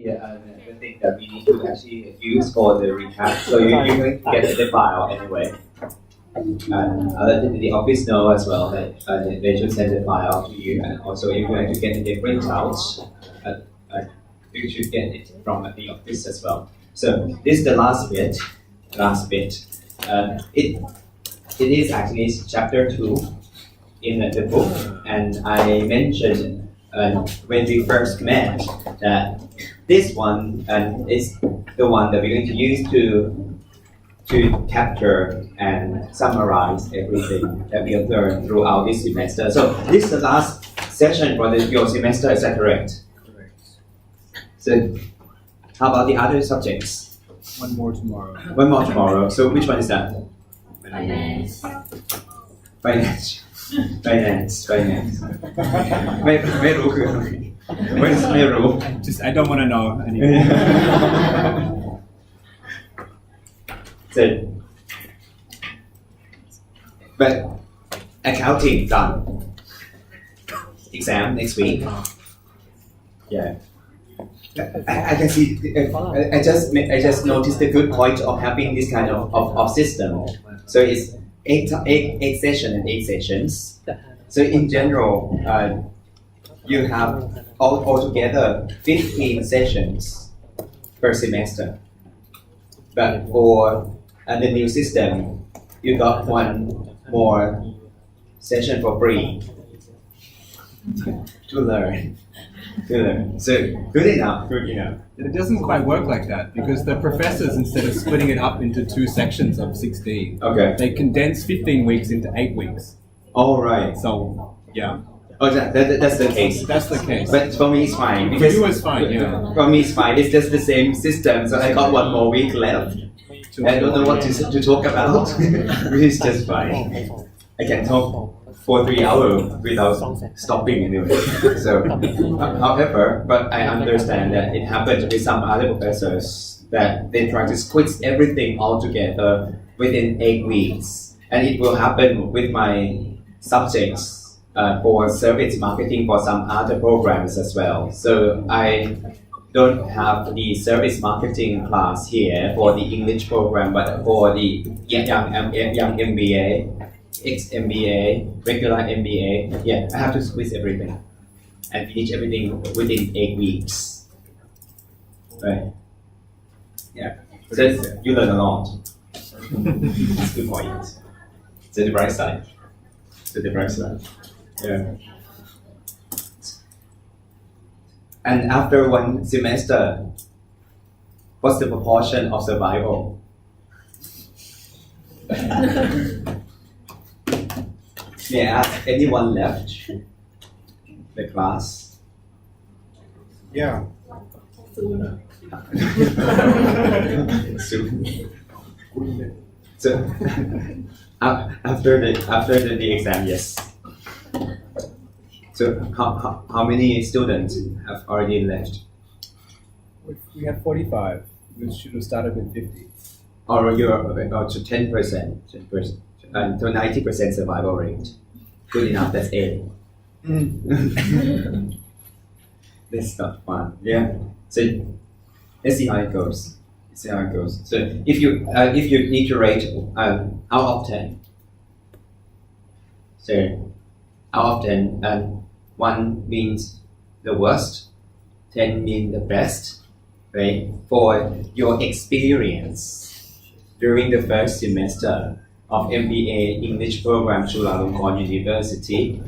the thing that we need to actually use for the recap. So you're going to get the file anyway. Let the office know as well that they should send the file to you, and also you're going to get the printouts. You should get it from the office as well. So this is the last bit. It is actually chapter 2 in the book, and I mentioned when we first met that this one is the one that we're going to use to capture and summarize everything that we have learned throughout this semester. So this is the last session for your semester, is that correct? Correct. So how about the other subjects? One more tomorrow. One more tomorrow. So which one is that? Finance. Finance. ไม่รู้คืออะไรไม่รู้ I don't want to know anymore. So, but accounting done. Exam next week. Yeah. I can see. I just noticed the good point of having this kind of system. So it's eight sessions and 8 sessions. So in general, you have altogether 15 sessions per semester. But for the new system, you got one more session for free to learn. So good enough. It doesn't quite work like that because the professors, instead of splitting it up into 2 sections of 16, Okay. they condense 15 weeks into 8 weeks. All right. So, yeah, Oh, that's the case. that's the case. But for me, it's fine. For Because you, it's fine, yeah. For me, it's fine. It's just the same system. So I got one more week left. I don't know what to talk about. It's just fine. I can talk for 3 hours without stopping anyway. So, however, but I understand that it happens with some other professors that they try to squeeze everything all together within 8 weeks. And it will happen with my subjects for service marketing for some other programs as well. So I don't have the service marketing class here for the English program, but for the young MBA, ex-MBA, regular MBA, I have to squeeze everything and finish everything within 8 weeks. Right? Yeah. So you learn a lot. That's a good point. So the bright side. Yeah. And after one semester, what's the proportion of survival? May I ask anyone left the class? Yeah. Soon. So after the exam, yes. So how many students have already left? We have 45. We should have started with 50. Or you're about to 10%, and to 90% survival rate. Good enough, that's A. That's not fun. Yeah. So let's see how it goes. So if you need to rate out of 10, so out of 10, 1 means the worst, 10 means the best, right? For your experience during the first semester of MBA English program Chulalongkorn University.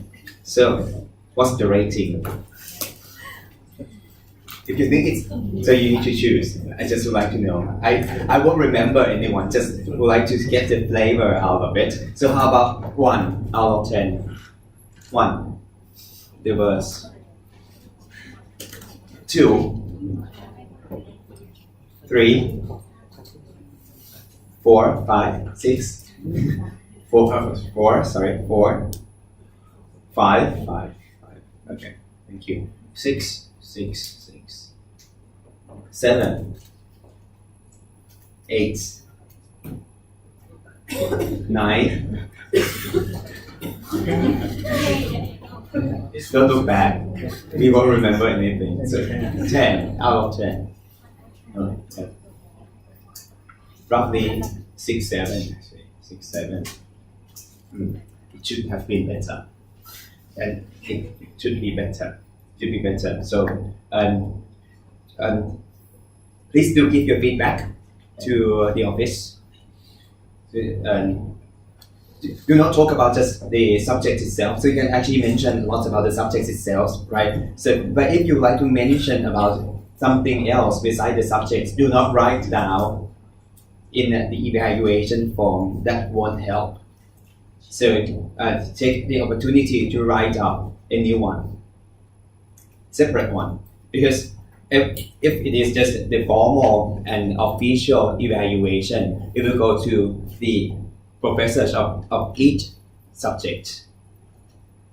So what's the rating? If you think it's, so you need to choose. I just would like to know. I won't remember anyone, just would like to get the flavor out of it. So how about 1 out of 10? 1, the worst. 2, 3, 4, 5, 6, 4, 5. Okay, thank you. 6, 7, 8, 9, Don't look back. We won't remember anything. So 10 out of 10. No, 10. Roughly 6, 7. 6, 7. It should have been better. And it should be better. Should be better. So please do give your feedback to the office. Do not talk about just the subject itself. So you can actually mention a lot about the subject itself, right? So, but if you like to mention about something else besides the subject, do not write down in the evaluation form. That won't help. So take the opportunity to write up a new one, separate one, because if it is just the formal and official evaluation, it will go to the professors of each subject.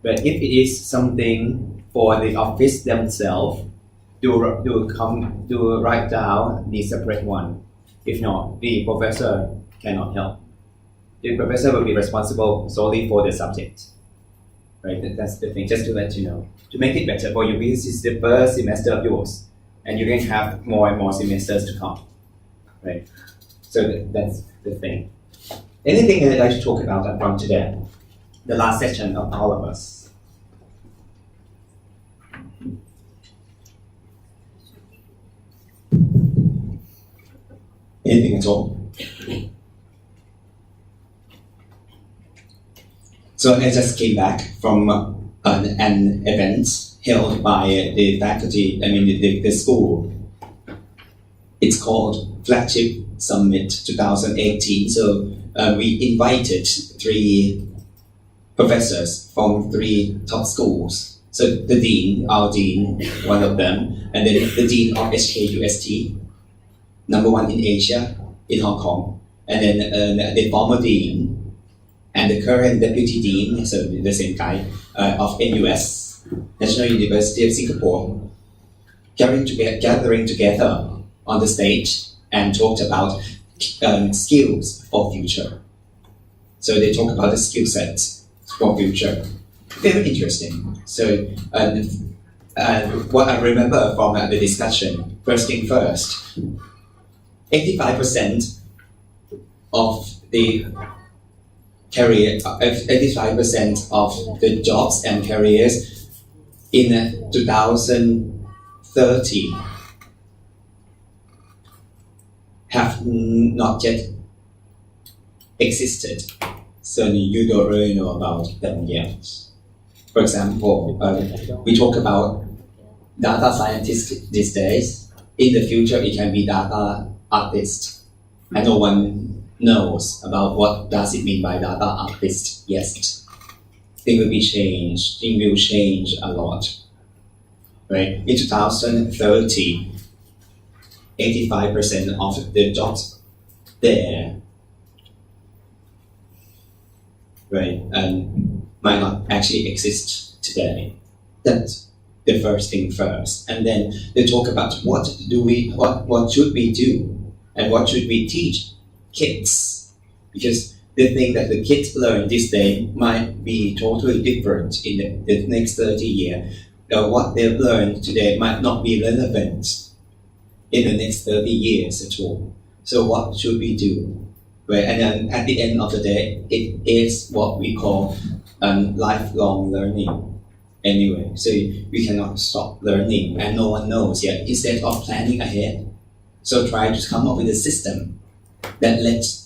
But if it is something for the office themselves, do write down the separate one. If not, the professor cannot help. The professor will be responsible solely for the subject. Right? That's the thing, just to let you know. To make it better for you, because it's the first semester of yours, and you can have more and more semesters to come. Right? So that's the thing. Anything that I should talk about from today? The last session of all of us. Anything at all? So I just came back from an event held by the faculty, the school. It's called Flagship Summit 2018. So we invited 3 professors from 3 top schools. So the dean, our dean, one of them, and then the dean of HKUST, number 1 in Asia, in Hong Kong, and then the former dean and the current deputy dean, so the same guy, of NUS, National University of Singapore, gathering together on the stage and talked about skills for future. So they talk about the skill sets for future. Very interesting. So what I remember from the discussion, first thing first, 85% of the career, 85% of the jobs and careers in 2030 have not yet existed. So you don't really know about them yet. For example, we talk about data scientists these days. In the future, it can be data artist. And no one knows about what does it mean by data artist yet. Things will be changed. Things will change a lot. Right? In 2030, 85% of the jobs there, right, and might not actually exist today. That's the first thing first. And then they talk about what should we do and what should we teach kids, because the thing that the kids learn this day might be totally different in the next 30 years. What they've learned today might not be relevant in the next 30 years at all. So what should we do? Right? And then at the end of the day, it is what we call lifelong learning. Anyway, so we cannot stop learning, and no one knows yet. Instead of planning ahead, so try to come up with a system that lets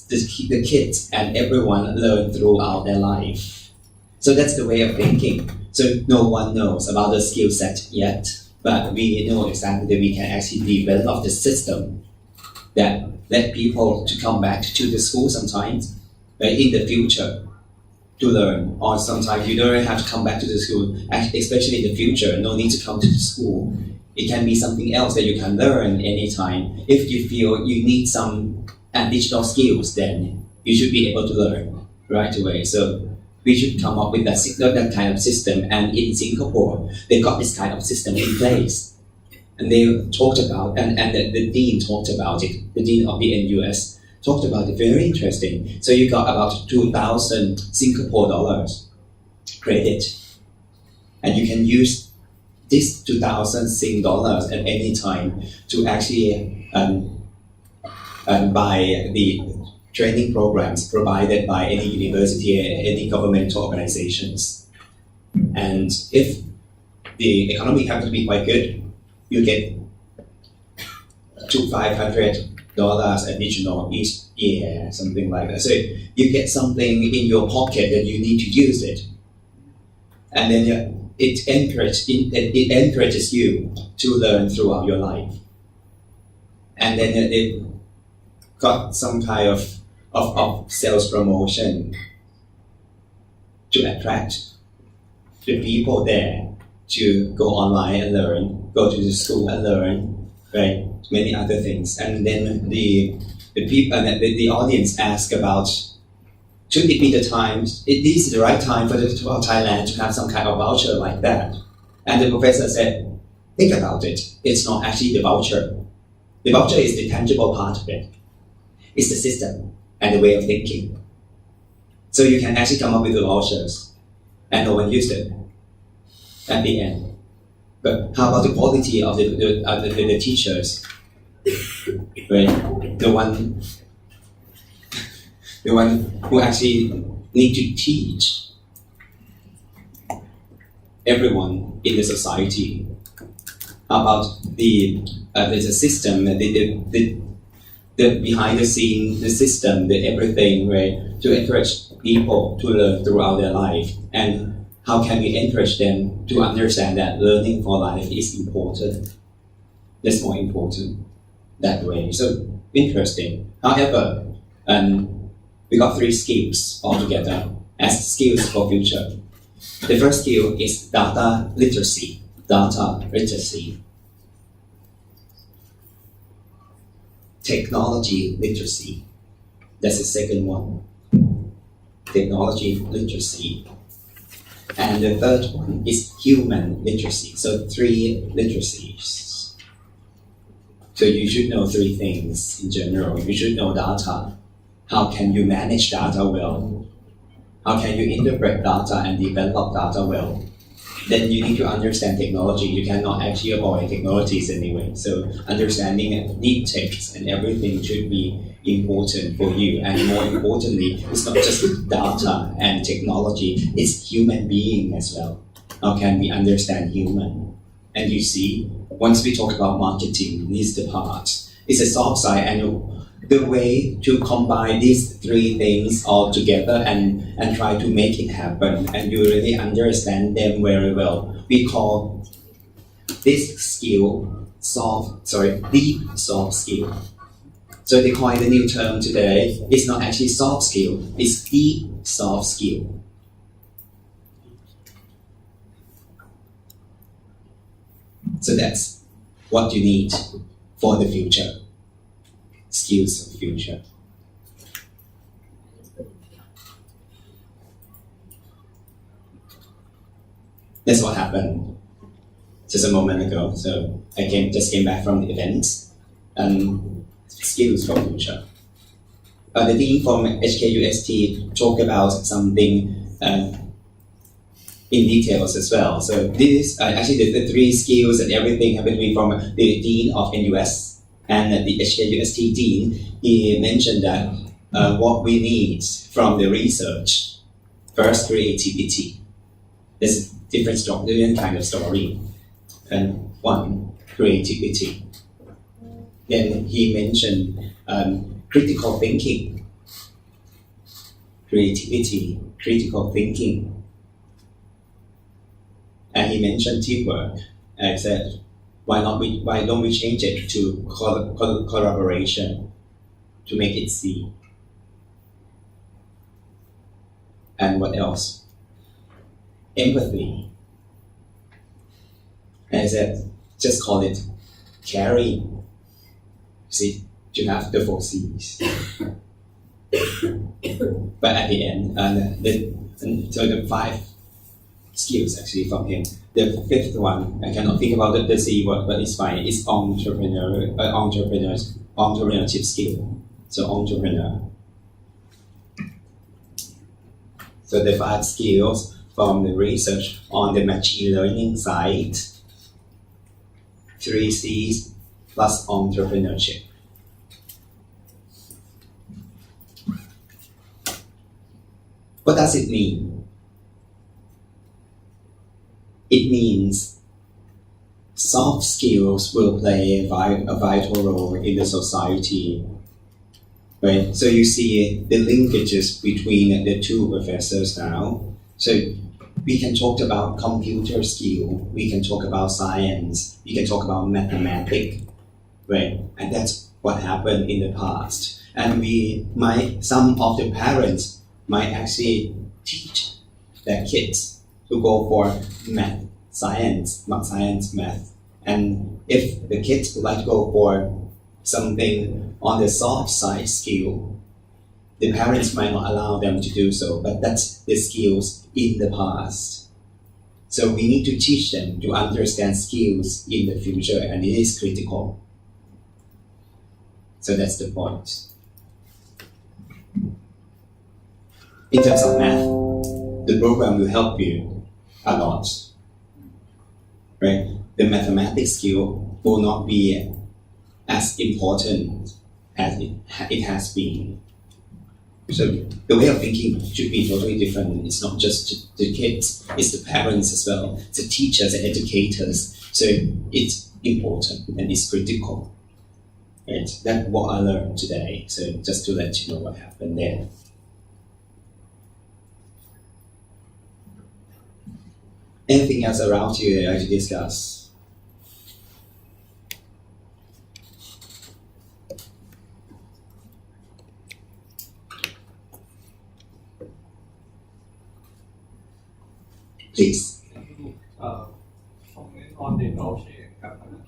the kids and everyone learn throughout their life. So that's the way of thinking. So no one knows about the skill set yet, but we know exactly that we can actually develop the system that let people to come back to the school sometimes, but in the future to learn, or sometimes you don't have to come back to the school, especially in the future, no need to come to the school. It can be something else that you can learn anytime. If you feel you need some additional skills, then you should be able to learn right away. So we should come up with that kind of system. And in Singapore, they got this kind of system in place. And they talked about, and the dean talked about it, the dean of the NUS talked about it, very interesting. So you got about 2,000 Singapore dollars credit and you can use this 2,000 Sing dollars at any time to actually buy the training programs provided by any university and any governmental organizations. And if the economy happens to be quite good, you get to $500 additional each year, something like that. So you get something in your pocket that you need to use it. And then it encourages you to learn throughout your life. And then it got some kind of sales promotion to attract the people there to go online and learn, go to the school and learn, right? Many other things. And then the people, the audience ask about, should it be the time, this is the right time for Thailand to have some kind of voucher like that? And the professor said, think about it. It's not actually the voucher. The voucher is the tangible part of it. It's the system and the way of thinking. So you can actually come up with the vouchers and no one used it at the end. But how about the quality of the teachers? Right? The one who actually need to teach everyone in the society about the system, the behind the scene, the system, the everything, right? To encourage people to learn throughout their life, and how can we encourage them to understand that learning for life is important? That's more important that way. So interesting. However, we got 3 skills altogether as skills for future. The first skill is data literacy. Data literacy. Technology literacy. That's the second one. Technology literacy. And the third one is human literacy. So 3 literacies. So you should know 3 things in general. You should know data. How can you manage data well? How can you interpret data and develop data well? Then you need to understand technology. You cannot actually avoid technologies anyway. So understanding deep text and everything should be important for you. And more importantly, it's not just data and technology, it's human being as well. How can we understand human? And you see, once we talk about marketing, this is the part. It's a soft side, and the way to combine these 3 things all together and try to make it happen, and you really understand them very well. We call this skill deep soft skill. So they coined the new term today. It's not actually soft skill, it's deep soft skill. So that's what you need for the future. Skills of the future. That's what happened just a moment ago. So I just came back from the event. Skills for future. The dean from HKUST talked about something in details as well. So this actually the 3 skills and everything happened to be from the dean of NUS. And the HKUST dean, he mentioned that what we need from the research, first creativity. There's a different kind of story. And 1, creativity. Then he mentioned critical thinking. Creativity, critical thinking. And he mentioned teamwork. And I said, why don't we change it to collaboration to make it C? And what else? Empathy. And I said, just call it caring. See, to have the 4 C's. But at the end, so the 5 skills actually from him. The 5th one, I cannot think about the C word, but it's fine. It's entrepreneurship skill. So entrepreneur. So the 5 skills from the research on the machine learning side, 3Cs plus entrepreneurship. What does it mean? It means soft skills will play a vital role in the society. Right? So you see the linkages between the two professors now. So we can talk about computer skill, we can talk about science, we can talk about mathematics, right? And that's what happened in the past. And some of the parents might actually teach their kids to go for science, math. And if the kids would like to go for something on the soft side skill, the parents might not allow them to do so, but that's the skills in the past. So we need to teach them to understand skills in the future, and it is critical. So that's the point. In terms of math, the program will help you a lot. Right? The mathematics skill will not be as important as it has been. So the way of thinking should be totally different. It's not just the kids, it's the parents as well, it's the teachers and educators. So it's important and it's critical. Right? That's what I learned today. So just to let you know what happened there. Anything else around you that you like to discuss? Please. Comment on the Dolce & Gabbana.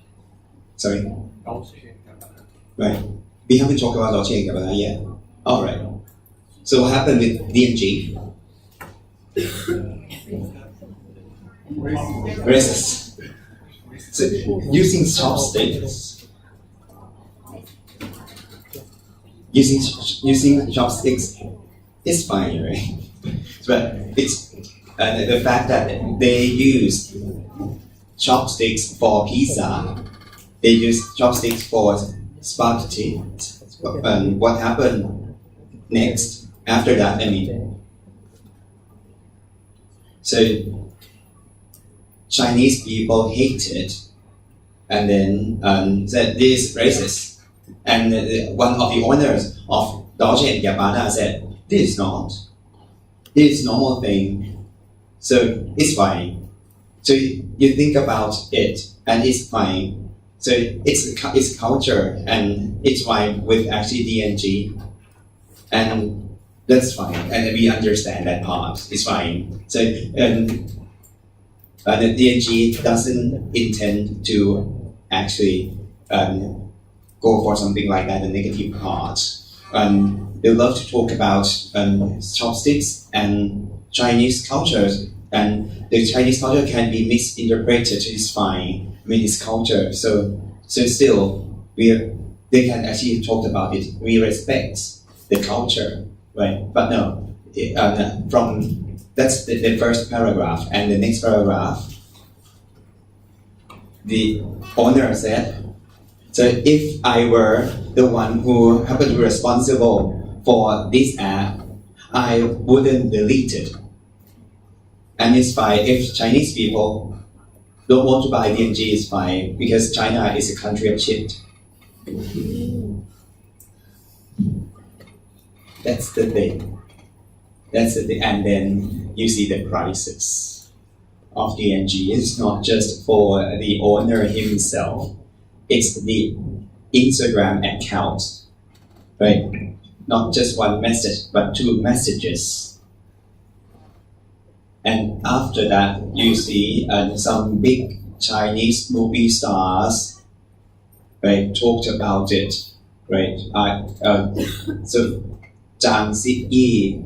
Sorry? Dolce & Gabbana. Right. We haven't talked about Dolce & Gabbana yet. All right. So what happened with D&G? Racist. So using chopsticks. Using chopsticks is fine, right? But it's the fact that they use chopsticks for pizza, they use chopsticks for spaghetti. What happened next after that? So Chinese people hate it, and then said this is racist. And one of the owners of Dolce & Gabbana said, this is not. This is normal thing. So it's fine. So you think about it, and it's fine. So it's culture, and it's fine with actually D&G, and that's fine. And we understand that part. It's fine. So the D&G doesn't intend to actually go for something like that, the negative part. They love to talk about chopsticks and Chinese cultures, and the Chinese culture can be misinterpreted. It's fine. It's culture. So still, they can actually talk about it. We respect the culture, right? But no, that's the first paragraph, and the next paragraph, the owner said, so if I were the one who happened to be responsible for this app, I wouldn't delete it. And it's fine if Chinese people don't want to buy D&G, it's fine, because China is a country of shit. That's the thing. And then you see the prices of D&G. It's not just for the owner himself, it's the Instagram account, right? Not just one message, but 2 messages. And after that, you see some big Chinese movie stars, right, talked about it, right? So Zhang Ziyi,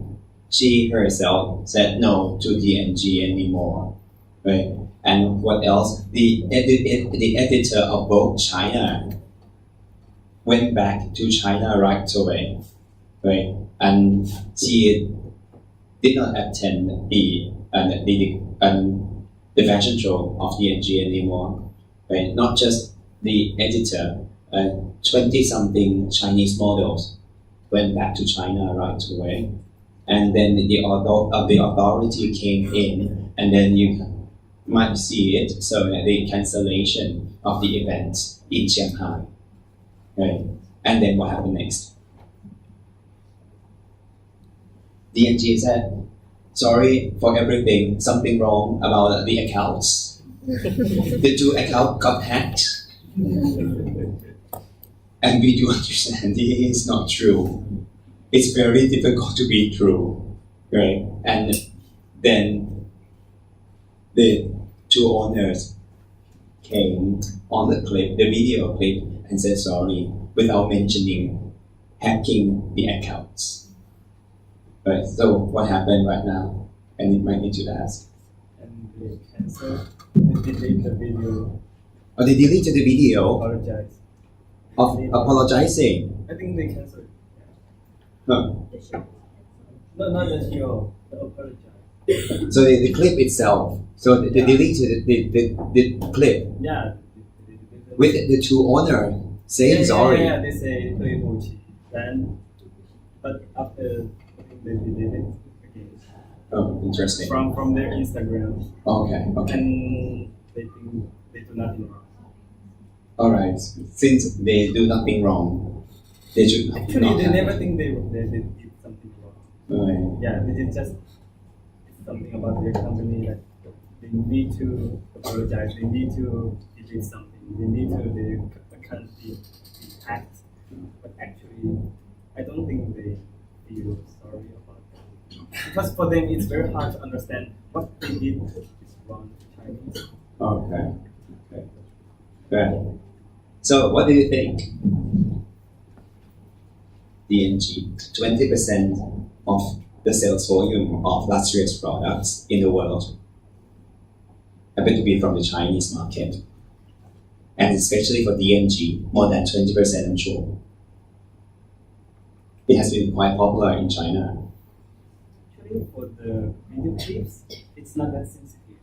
she herself said no to D&G anymore, right? And what else? The editor of Vogue China went back to China right away, right? And she did not attend the the fashion show of DNG anymore. Right? Not just the editor, 20-something Chinese models went back to China right away. And then the authority came in, and then you might see it, so the cancellation of the event in Shanghai. Right? And then what happened next? DNG said, sorry for everything, something wrong about the accounts. The two accounts got hacked. And we do understand it is not true. It's very difficult to be true, right? And then the two owners came on the video clip, and said sorry without mentioning hacking the accounts. Right, so what happened right now? And it might need to ask. And they cancelled, they deleted the video, Oh, they deleted the video apologize. of apologizing. I think they cancelled. No. No, not the show, the apologize. So the clip itself. So they deleted the clip Yeah. with the two owner saying sorry. Yeah, they say 对不起. Then, but after they did it again Oh, interesting. from their Instagram, Okay. and they think they do nothing wrong. All right. Since they do nothing wrong, they should Actually, not they have. never think they did something wrong. Right. Yeah, they did just something about their company that they need to apologize. They need to delete something. They need to the account be hacked. But actually, I don't think they feel sorry about that, because for them it's very hard to understand what they did is wrong to Chinese. Okay. Okay. Good. So, what do you think? DNG, 20% of the sales volume of luxurious products in the world happen to be from the Chinese market. And especially for DNG, more than 20%, I'm sure. It has been quite popular in China. Actually, for the video clips, it's not that sensitive,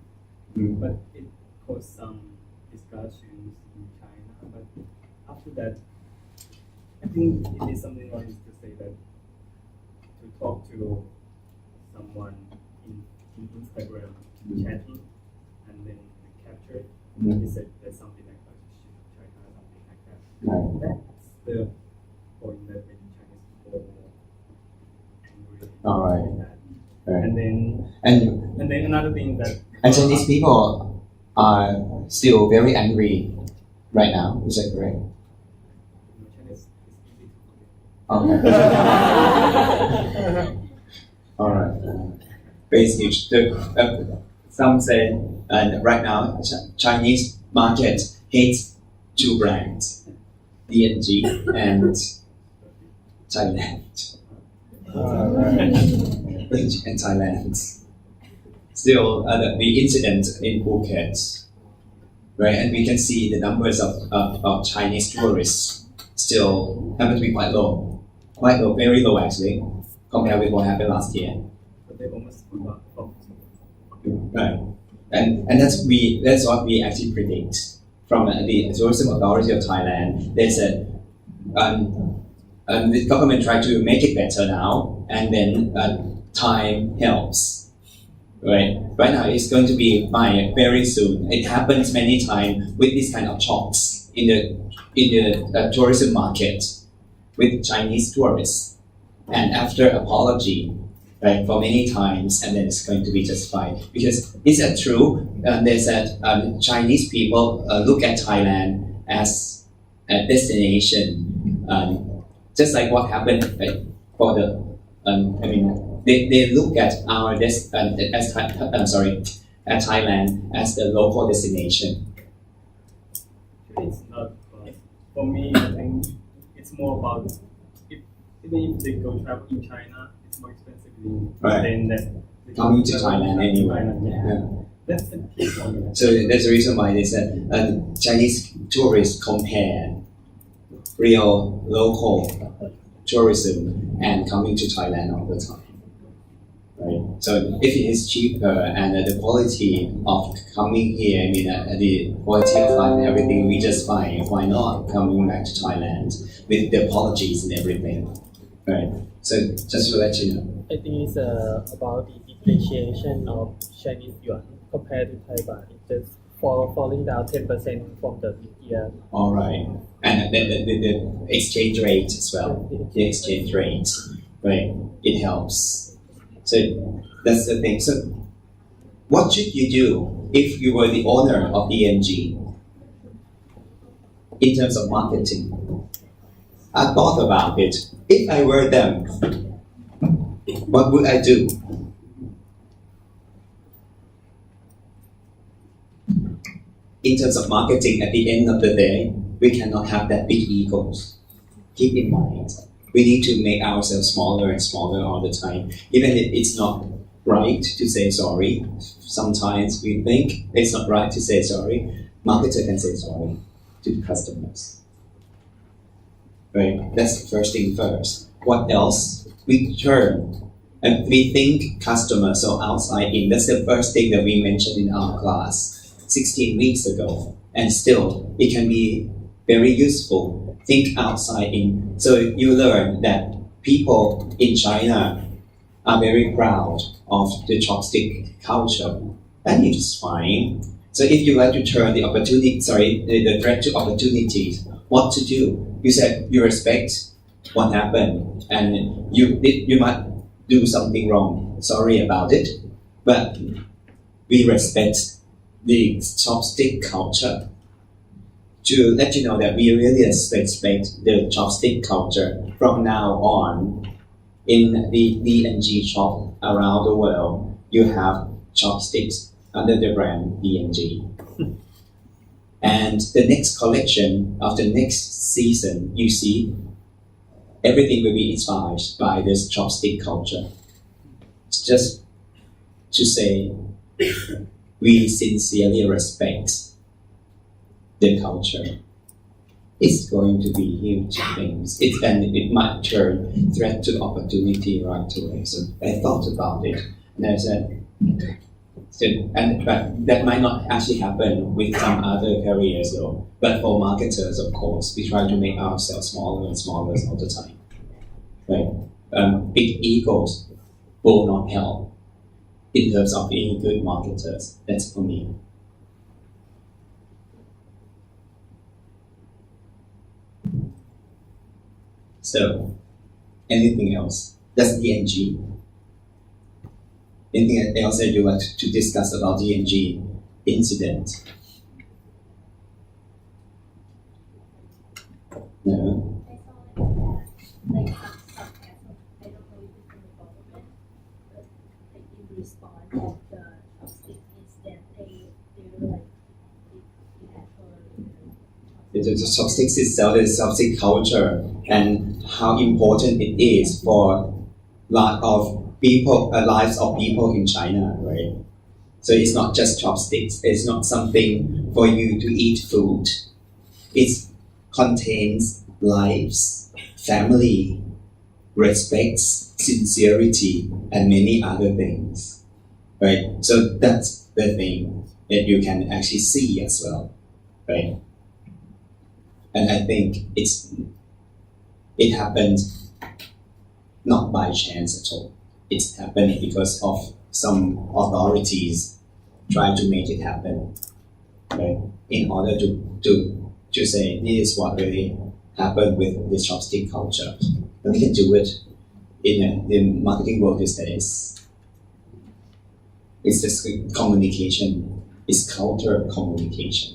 but it caused some discussions in China. But after that, I think it is something wrong to say that to talk to someone in Instagram chatting and then capture it. They said there's something like that, China, something like that. Right. That's the point that made Chinese people more angry. All right. with that. Right. And then another thing that And Chinese people are still very angry right now. Is that correct? Chinese is easy to forget. Okay. All right. Basically, some say, and right now, Chinese market hates two brands, DNG and Thailand. DNG and Thailand. Still, the incident in Phuket, right? And we can see the numbers of Chinese tourists still happen to be quite low, very low actually, compared with what happened last year. But they almost forgot. Right, and that's what we actually predict from the Tourism Authority of Thailand. They said the government tried to make it better now, and then time helps. Right now it's going to be fine very soon. It happens many times with this kind of shocks in the tourism market with Chinese tourists, and after apology, right, for many times, and then it's going to be just fine. Because is that true? They said Chinese people look at Thailand as a destination, just like what happened for the. They look at at Thailand as the local destination. It's not for me. I think it's more about even if they go travel in China, it's more expensive Right. than that. Coming to Thailand anyway. Yeah. That's the key point. So that's the reason why they said Chinese tourists compare real local tourism and coming to Thailand all the time, right? So if it is cheaper and the quality of coming here, I mean, the quality of life and everything, we just fine. Why not coming back to Thailand with the apologies and everything, right? So just to let you know. I think it's about the depreciation of Chinese yuan compared to Thai baht. It's just falling down 10% from the mid-year. All right, and the exchange rate as well. The exchange rate, right? It helps. So that's the thing. So what should you do if you were the owner of EMG in terms of marketing? I thought about it. If I were them, what would I do? In terms of marketing, at the end of the day, we cannot have that big egos. Keep in mind, we need to make ourselves smaller and smaller all the time. Even if it's not right to say sorry, sometimes we think it's not right to say sorry. Marketer can say sorry to the customers. Right? That's the first thing first. What else? We turn and we think customers or outside in. That's the first thing that we mentioned in our class 16 weeks ago. And still, it can be very useful. Think outside in. So you learn that people in China are very proud of the chopstick culture. And it is fine. So if you like to turn the threat to opportunities, what to do? You said you respect what happened and you might do something wrong. Sorry about it. But we respect the chopstick culture. To let you know that we really respect the chopstick culture. From now on, in the D&G shop around the world, you have chopsticks under the brand D&G. And the next collection of the next season, you see, everything will be inspired by this chopstick culture. It's just to say, we sincerely respect the culture. It's going to be huge things. It might turn threat to opportunity right away. So I thought about it, and I said, but that might not actually happen with some other careers though. But for marketers, of course, we try to make ourselves smaller and smaller all the time. Right? Big egos will not help in terms of being good marketers. That's for me. So, anything else? That's D&G. Anything else that you want to discuss about D&G incident? No? I saw like some I don't know if it's from the government, but like in response of the chopstick incident, they were like they had for The chopsticks itself is chopstick culture and how important it is for lot of people, lives of people in China, right? So it's not just chopsticks. It's not something for you to eat food. It contains lives, family, respect, sincerity, and many other things, right? So that's the thing that you can actually see as well, right? And I think it happened not by chance at all. It's happened because of some authorities trying to make it happen, right? In order to say this is what really happened with this chopstick culture. And we can do it in the marketing world these days. It's just communication. It's counter communication.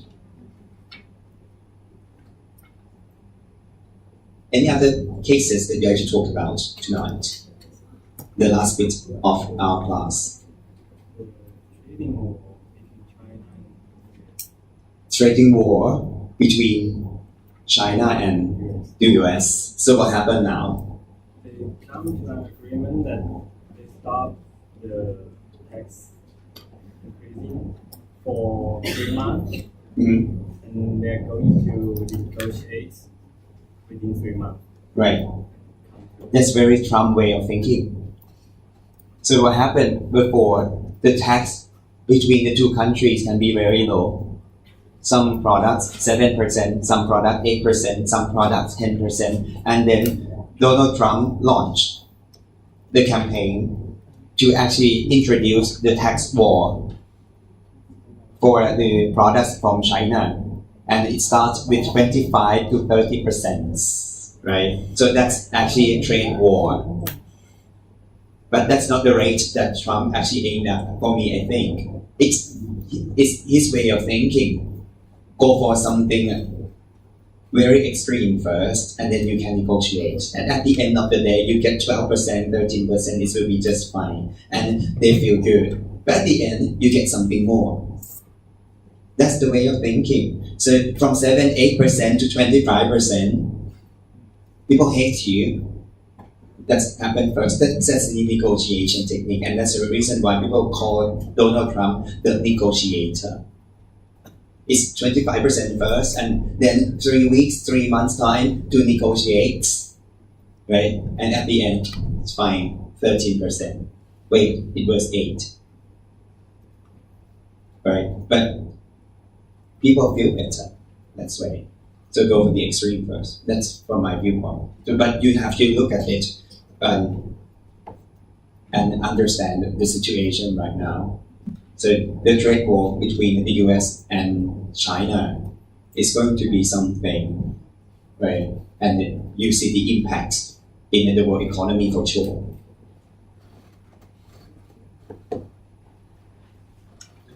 Any other cases that you like to talk about tonight? The last bit of our class. Trading war between China and Trading war between China and the US. So what happened now? they come to an agreement that they stop the tax increasing for 3 months, and they're going to negotiate within 3 months. Right. That's very Trump way of thinking. So what happened before, the tax between the two countries can be very low. Some products 7%, some products 8%, some products 10%. And then Donald Trump launched the campaign to actually introduce the tax war for the products from China. And it starts with 25 to 30%, right? So that's actually a trade war. But that's not the rate that Trump actually aimed at for me, I think. It's his way of thinking. Go for something very extreme first, and then you can negotiate. And at the end of the day, you get 12%, 13%, it will be just fine. And they feel good. But at the end, you get something more. That's the way of thinking. So from 7-8% to 25%, people hate you. That's happened first. That's the negotiation technique, and that's the reason why people call Donald Trump the negotiator. It's 25% first, and then 3 months time to negotiate, right? And at the end, it's fine, 13%. Wait, it was 8, right? But people feel better. That's right. So go for the extreme first. That's from my viewpoint. But you have to look at it and understand the situation right now. So the trade war between the US and China is going to be something, right? And you see the impact in the world economy for sure.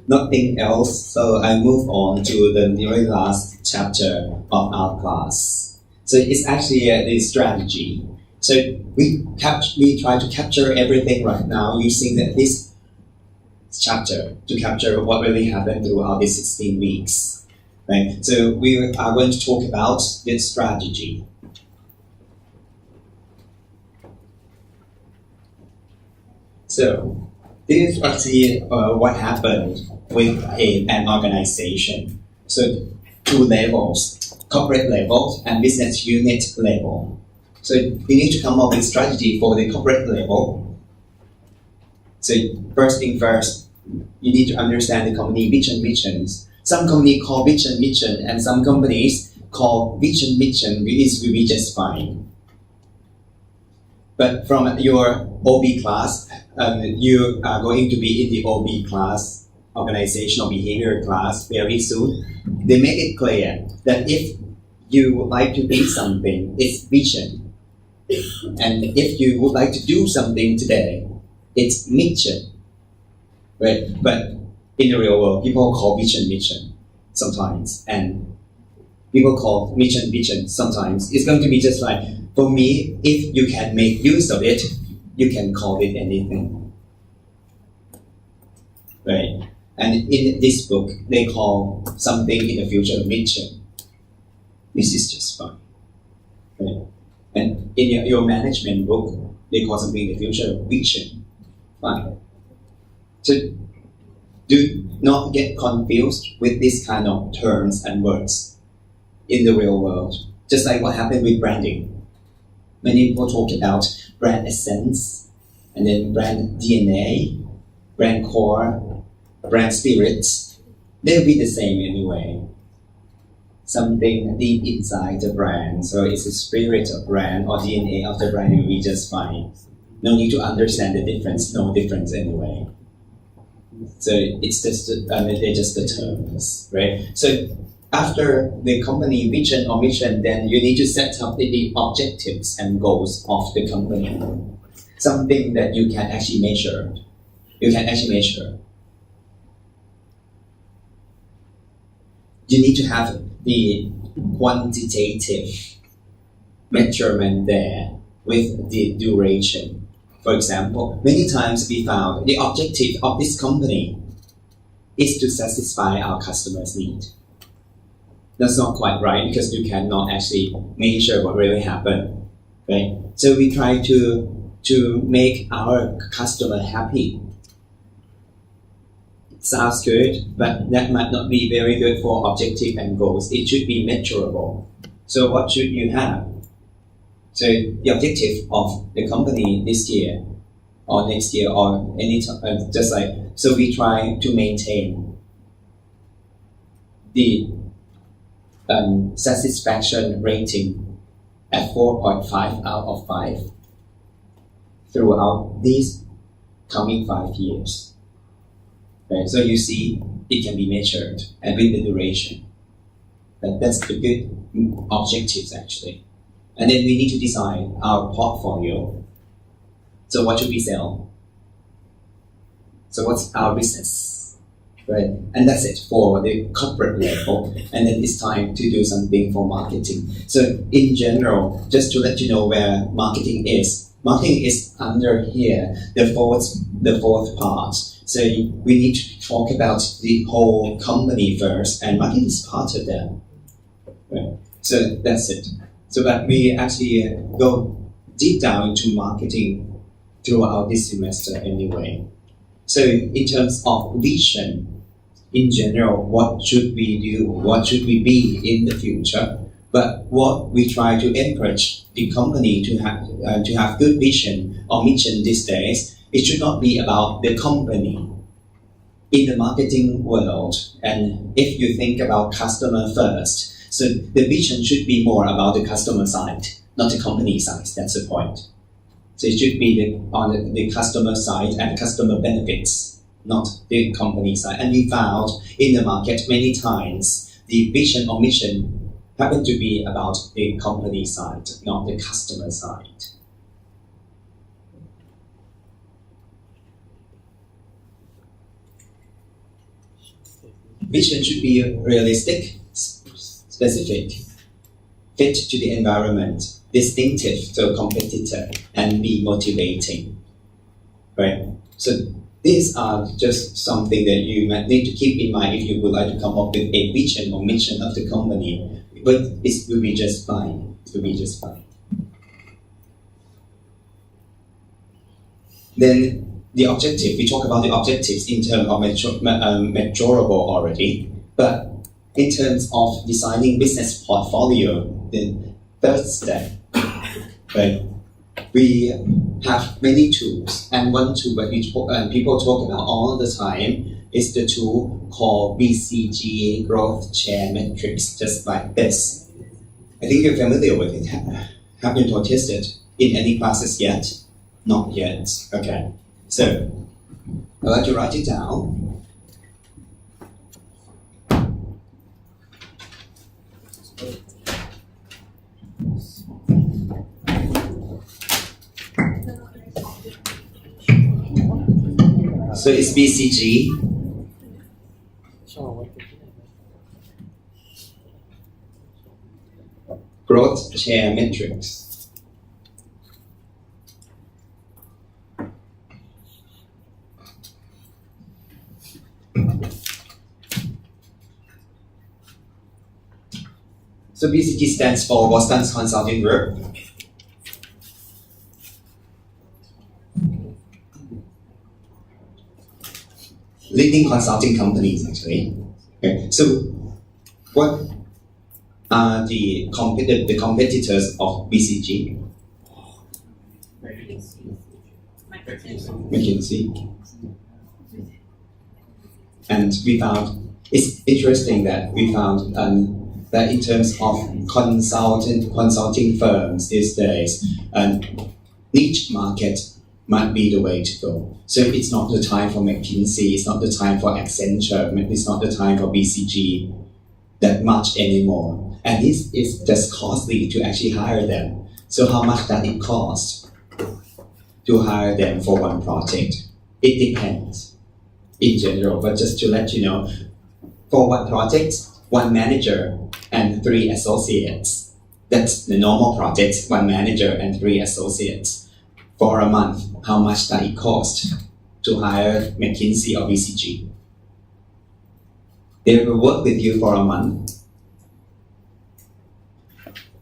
Nothing else, so I move on to the very last chapter of our class. So it's actually the strategy. So we try to capture everything right now using this chapter to capture what really happened throughout these 16 weeks. Right? So we are going to talk about this strategy. So this is actually what happened with an organization. So 2 levels, corporate level and business unit level. So we need to come up with strategy for the corporate level. So first thing first, you need to understand the company missions. Some companies call mission, and some companies call mission, which will be just fine. But from your OB class, you are going to be in the OB class, organizational behavior class, very soon. They make it clear that if you would like to be something, it's vision. And if you would like to do something today, it's mission. Right? But in the real world, people call mission sometimes, and people call mission sometimes. It's going to be just like, for me, if you can make use of it, you can call it anything. Right? And in this book, they call something in the future mission. This is just fine. Right? And in your management book, they call something in the future vision. Fine. So do not get confused with this kind of terms and words in the real world. Just like what happened with branding. Many people talk about brand essence, and then brand DNA, brand core, brand spirit. They'll be the same anyway. Something deep inside the brand. So it's the spirit of brand or DNA of the brand will be just fine. No need to understand the difference, no difference anyway. So it's just they're just the terms, right? So after the company vision or mission, then you need to set up the objectives and goals of the company. Something that you can actually measure. You need to have the quantitative measurement there with the duration. For example, many times we found the objective of this company is to satisfy our customers' need. That's not quite right because you cannot actually measure what really happened, right? So we try to make our customer happy. Sounds good, but that might not be very good for objective and goals. It should be measurable. So what should you have? So the objective of the company this year or next year or any time, just like, so we try to maintain the satisfaction rating at 4.5 out of 5 throughout these coming 5 years. Right? So you see, it can be measured and with the duration. But that's the good objectives actually. And then we need to design our portfolio. So what should we sell? So what's our business? Right? And that's it for the corporate level. And then it's time to do something for marketing. So in general, just to let you know where marketing is under here, the fourth part. So we need to talk about the whole company first, and marketing is part of that. Right? So that's it. So that we actually go deep down into marketing throughout this semester anyway. So in terms of vision, in general, what should we do? What should we be in the future? But what we try to encourage the company to have good vision or mission these days, it should not be about the company. In the marketing world, and if you think about customer first, so the vision should be more about the customer side, not the company side. That's the point. So it should be on the customer side and customer benefits, not the company side. And we found in the market many times the vision or mission happen to be about the company side, not the customer side. Vision should be realistic, specific, fit to the environment, distinctive to a competitor, and be motivating. Right? So these are just something that you might need to keep in mind if you would like to come up with a vision or mission of the company. But it will be just fine. It will be just fine. Then the objective, we talk about the objectives in terms of measurable already, but in terms of designing business portfolio, the third step, right? We have many tools, and one tool that people talk about all the time is the tool called BCG Growth Share Matrix, just like this. I think you're familiar with it. Have you noticed it in any classes yet? Not yet. Okay. So, I'd like to write it down. So it's BCG. Growth Share Matrix. So BCG stands for Boston Consulting Group. Leading consulting companies, actually. Okay. So, what are the competitors of BCG? McKinsey. And we found it's interesting that we found that in terms of consulting firms these days, niche market might be the way to go. So it's not the time for McKinsey, it's not the time for Accenture, it's not the time for BCG that much anymore. And this is just costly to actually hire them. So how much does it cost to hire them for one project? It depends in general, but just to let you know, for one project, one manager and 3 associates. That's the normal project, one manager and 3 associates. For a month, how much does it cost to hire McKinsey or BCG? They will work with you for a month.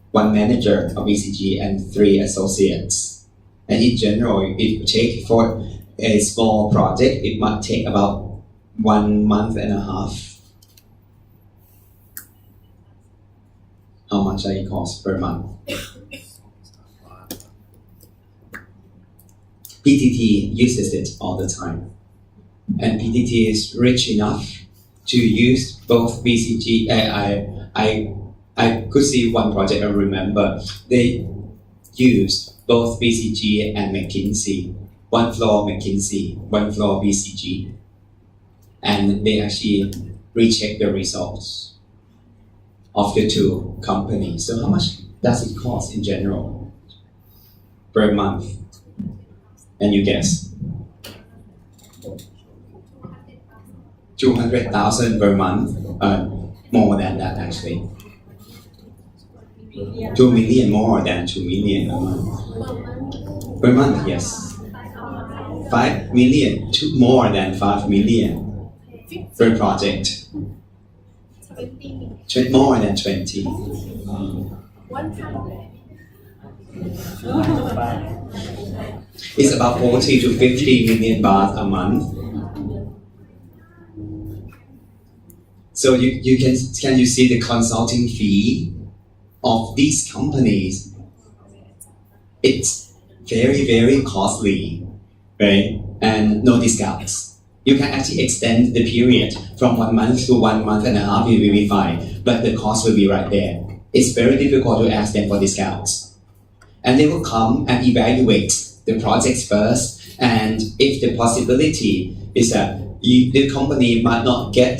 One manager of BCG and 3 associates. And in general, if you take for a small project, it might take about 1.5 months. How much does it cost per month? PTT uses it all the time. And PTT is rich enough to use both BCG. I could see one project I remember. They used both BCG and McKinsey. One floor McKinsey, one floor BCG. And they actually recheck the results of the two companies. So how much does it cost in general per month? And you guess? 200,000 per month. More than that actually. 2 million, more than 2 million a month. Per month, yes. 5 million, more than 5 million per project. More than 20. It's about 40 to 50 million baht a month. So you can you see the consulting fee of these companies? It's very, very costly, right? And no discounts. You can actually extend the period from 1 month to 1 month and a half, it will be fine, but the cost will be right there. It's very difficult to ask them for discounts. And they will come and evaluate the projects first, and if the possibility is that the company might not get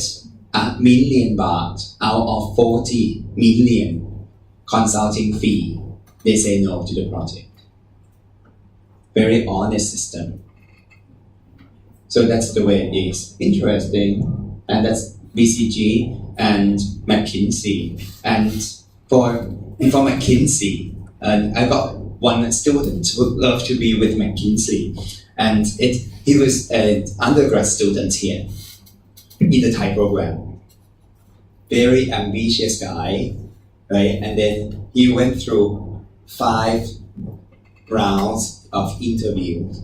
$1 million out of 40 million consulting fee, they say no to the project. Very honest system. So that's the way it is. Interesting. And that's BCG and McKinsey. And for McKinsey, I got one student who would love to be with McKinsey. And he was an undergrad student here in the Thai program. Very ambitious guy, right? And then he went through 5 rounds of interviews.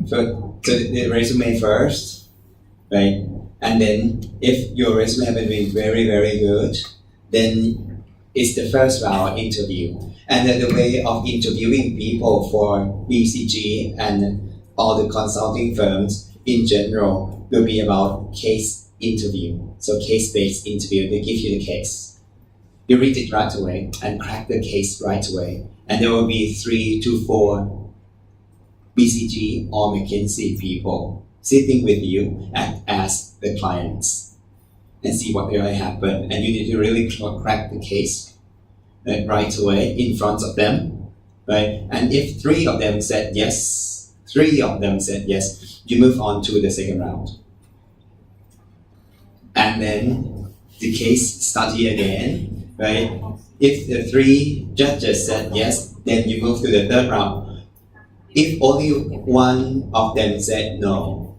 So the resume first, right? And then if your resume has been very, very good, then it's the first round interview. And then the way of interviewing people for BCG and all the consulting firms in general will be about case interview. So case-based interview, they give you the case. You read it right away and crack the case right away. And there will be 3 to 4 BCG or McKinsey people sitting with you as the clients and see what will happen. And you need to really crack the case right away in front of them, right? And if 3 of them said yes, you move on to the second round. And then the case study again, right? If the 3 judges said yes, then you move to the third round. If only one of them said no,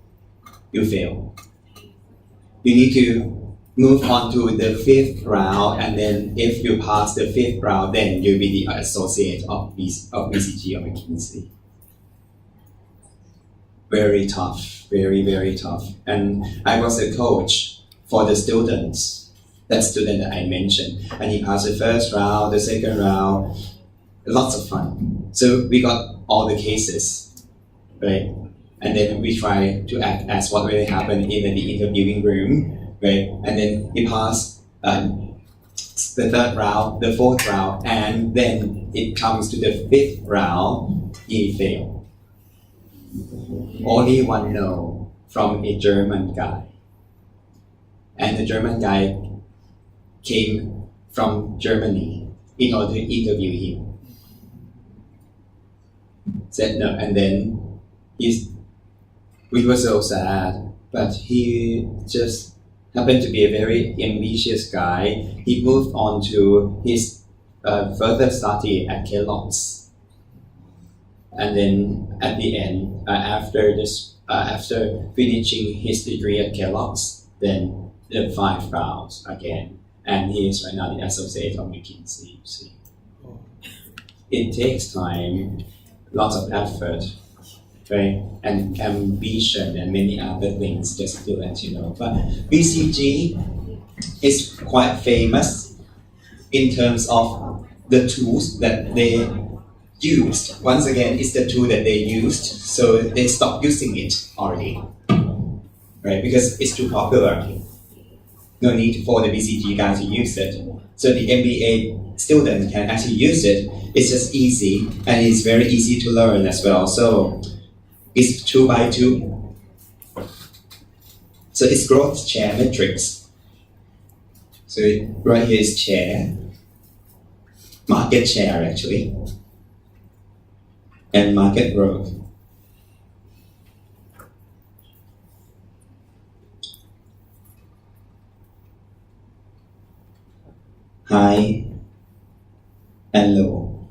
you fail. You need to move on to the 5th round, and then if you pass the 5th round, then you'll be the associate of BCG or McKinsey. Very tough, very, very tough. And I was a coach for the students, that student that I mentioned, and he passed the first round, the second round, lots of fun. So we got all the cases, right? And then we try to act as what really happened in the interviewing room, right? And then he passed the 3rd round, the 4th round, and then it comes to the 5th round, he failed. Only one no from a German guy. And the German guy came from Germany in order to interview him. Said no, and then we were so sad, but he just happened to be a very ambitious guy. He moved on to his further study at Kellogg's, and then at the end, after finishing his degree at Kellogg's, then the 5 rounds again, and he is right now the associate of McKinsey. You see, it takes time. Lots of effort, right? And ambition and many other things, just to let you know. But BCG is quite famous in terms of the tools that they used. Once again, it's the tool that they used, so they stopped using it already, right? Because it's too popular. No need for the BCG guy to use it. So the MBA student can actually use it. It's just easy, and it's very easy to learn as well. So it's 2 by 2. So it's growth share matrix. So right here is share, market share actually, and market growth. High and low.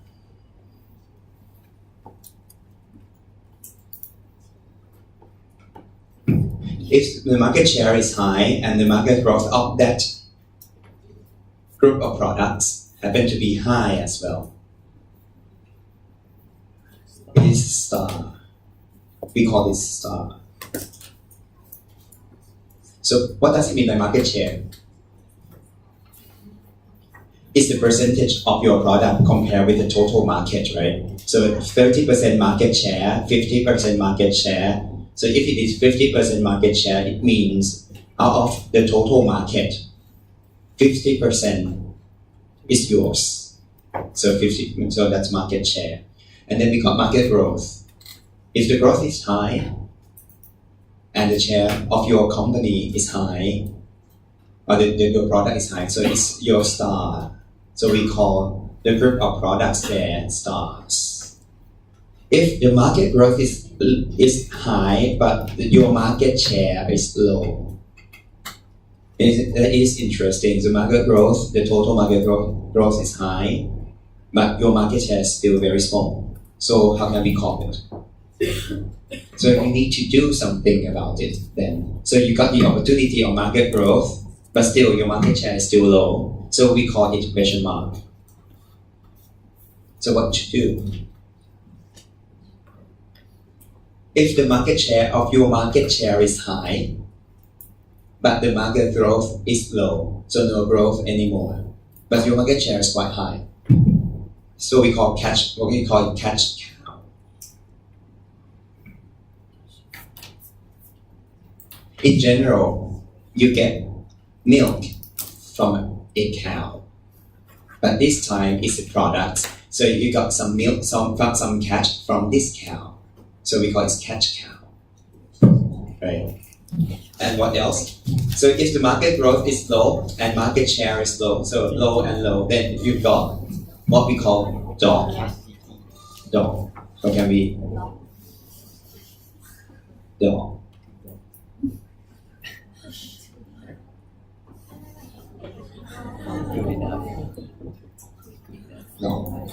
If the market share is high and the market growth of that group of products happen to be high as well, it is star. We call this star. So what does it mean by market share? It's the percentage of your product compared with the total market, right? So 30% market share, 50% market share. So if it is 50% market share, it means out of the total market, 50% is yours. So that's market share. And then we got market growth. If the growth is high and the share of your company is high, or your product is high, so it's your star. So we call the group of products there stars. If the market growth is high, but your market share is low, it is interesting. The market growth, the total market growth is high, but your market share is still very small. So how can we call it? So you need to do something about it then. So you got the opportunity of market growth, but still your market share is still low. So we call it question mark. So what to do? If the market share of your market share is high, but the market growth is low, so no growth anymore, but your market share is quite high. So we call catch cow. In general, you get milk from a cow, but this time it's a product. So you got some milk, some catch from this cow. So we call it catch cow, right? And what else? So if the market growth is low and market share is low, so low and low, then you've got what we call dog. Dog. So can we? Dog. No.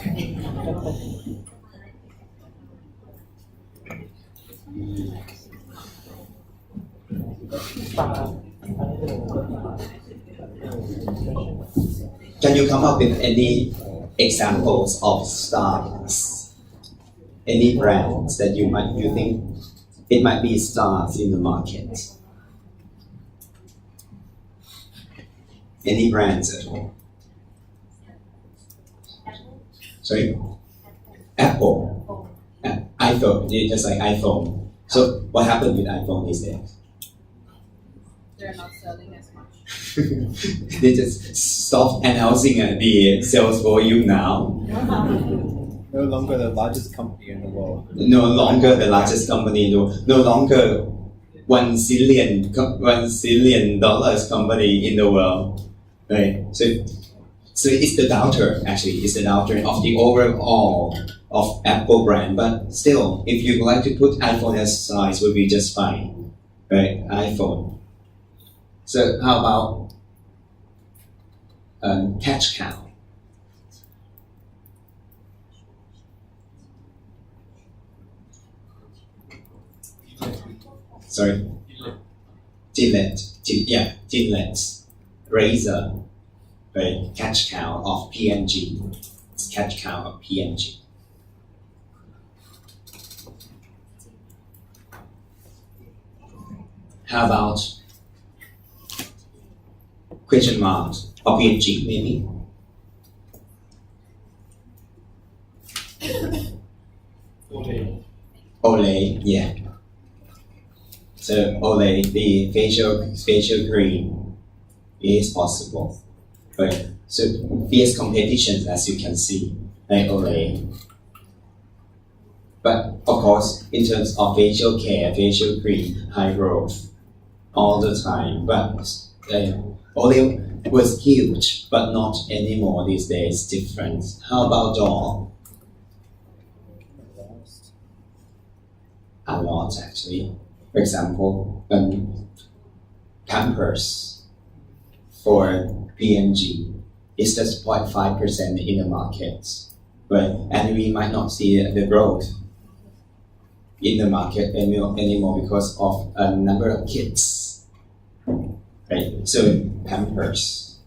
Can you come up with any examples of stars? Any brands that you think it might be stars in the market? Any brands at all? Sorry? Apple. iPhone, just like iPhone. So what happened with iPhone these days? They're not selling as much. They just stopped announcing the sales volume now. No longer the largest company in the world. No longer the largest company in the world. No longer $1 zillion company in the world. Right? So it's the doubter, actually. It's the doubter of the overall of Apple brand. But still, if you like to put iPhone as size, would be just fine. Right? iPhone. So how about catch cow? Sorry? Gillette. Gillette. Razor. Right? Catch cow of P&G. It's catch cow of P&G. How about question mark or P&G maybe? Olay, yeah. So Olay, the facial cream is possible. But so fierce competition, as you can see, like Olay. But of course, in terms of facial care, facial cream, high growth all the time. But Olay was huge, but not anymore these days. Different. How about doll? A lot actually. For example, Pampers for P&G is just 0.5% in the market, right? And we might not see the growth in the market anymore because of a number of kids, right? So Pampers.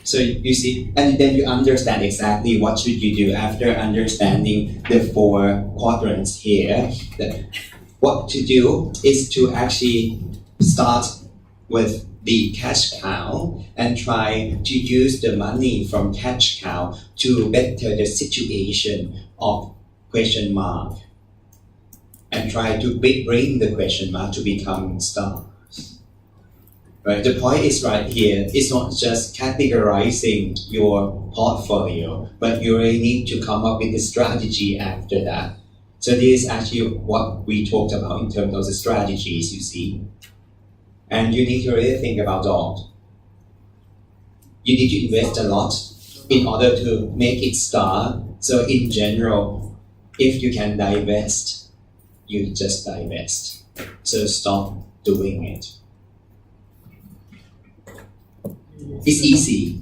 So you see, and then you understand exactly what should you do after understanding the 4 quadrants here. What to do is to actually start with the cash cow and try to use the money from cash cow to better the situation of question mark and try to bring the question mark to become stars. Right? The point is right here, it's not just categorizing your portfolio, but you really need to come up with a strategy after that. So this is actually what we talked about in terms of the strategies, you see. And you need to really think about that. You need to invest a lot in order to make it start. So in general, if you can divest, you just divest. So stop doing it. It's easy,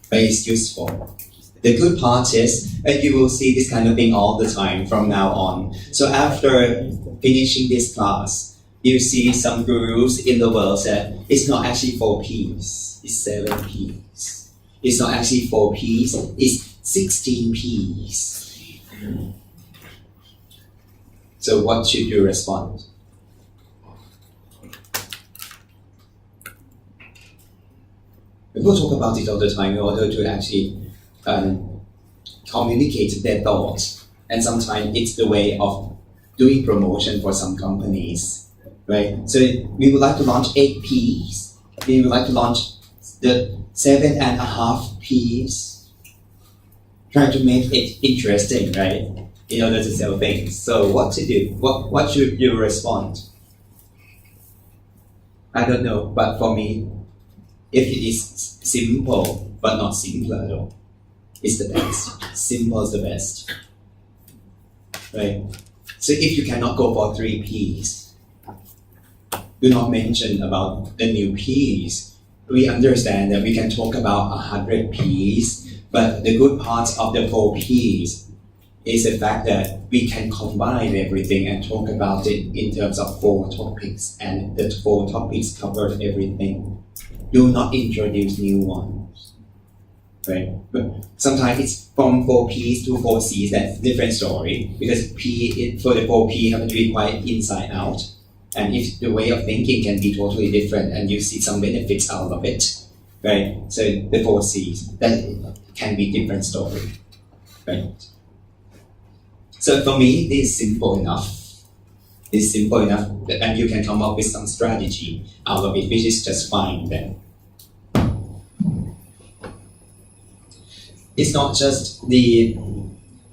but it's useful. The good part is that you will see this kind of thing all the time from now on. So after finishing this class, you see some gurus in the world said it's not actually 4 P's, it's 7 P's. It's not actually 4 P's, it's 16 P's. So what should you respond? People talk about it all the time in order to actually communicate their thoughts, and sometimes it's the way of doing promotion for some companies, right? So we would like to launch 8 P's. We would like to launch the 7.5 P's. Trying to make it interesting, right? In order to sell things. So what to do? What should you respond? I don't know, but for me, if it is simple but not simpler though, it's the best. Simple is the best. Right? So if you cannot go for 3 P's, do not mention about the new P's. We understand that we can talk about 100 P's, but the good part of the 4 P's is the fact that we can combine everything and talk about it in terms of 4 topics, and the 4 topics cover everything. Do not introduce new ones, right? But sometimes it's from 4 P's to 4 C's, that's a different story, because for the 4 P have to be quite inside out, and if the way of thinking can be totally different and you see some benefits out of it, right? So the 4 C's, that can be different story, right? So for me, this is simple enough. It's simple enough, and you can come up with some strategy out of it, which is just fine then. It's not just the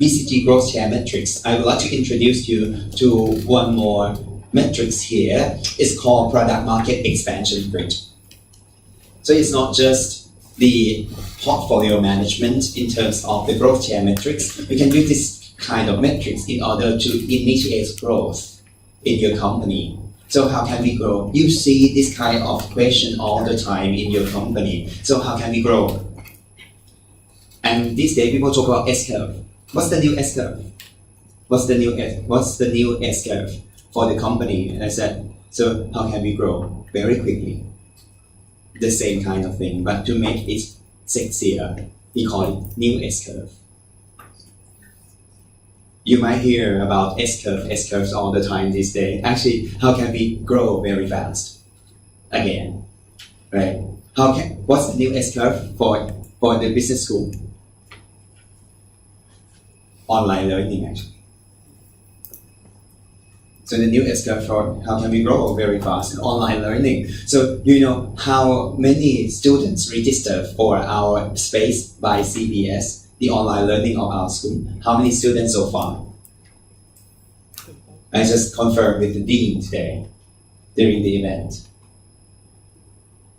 BCG growth share metrics. I would like to introduce you to one more metrics here. It's called product market expansion rate. So it's not just the portfolio management in terms of the growth share metrics. You can use this kind of metrics in order to initiate growth in your company. So how can we grow? You see this kind of question all the time in your company. So how can we grow? And these days people talk about S-curve. What's the new S-curve? What's the new S-curve for the company? And I said, so how can we grow very quickly? The same kind of thing, but to make it sexier, we call it new S-curve. You might hear about S-curves all the time these days. Actually, how can we grow very fast? Again, right? What's the new S-curve for the business school? Online learning, actually. So the new S-curve for how can we grow very fast in online learning. So you know how many students register for our space by CBS, the online learning of our school. How many students so far? I just confirmed with the dean today during the event.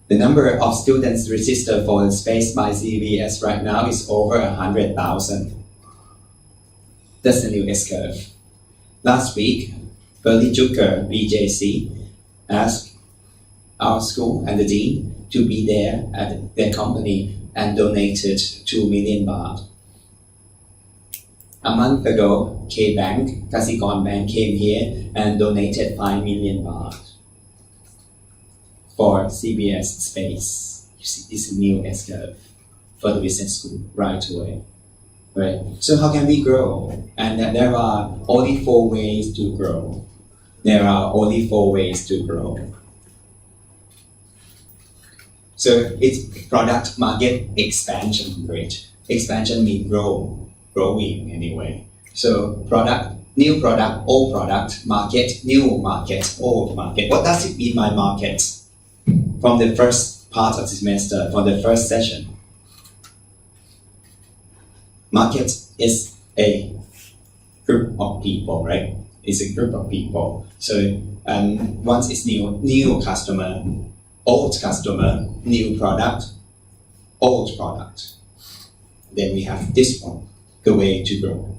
The number of students registered for the space by CBS right now is over 100,000. That's the new S-curve. Last week, Bernie Jucker, BJC, asked our school and the dean to be there at their company and donated 2 million baht. A month ago, K-Bank, Kasikorn Bank came here and donated 5 million baht for CBS space. You see, it's a new S-curve for the business school right away. Right? So how can we grow? And there are only 4 ways to grow. There are only 4 ways to grow. So it's product market expansion rate. Expansion means growing anyway. So product, new product, old product, market, new market, old market. What does it mean by market? From the first part of the semester, from the first session. Market is a group of people, right? It's a group of people. So once it's new customer, old customer, new product, old product. Then we have this one, the way to grow.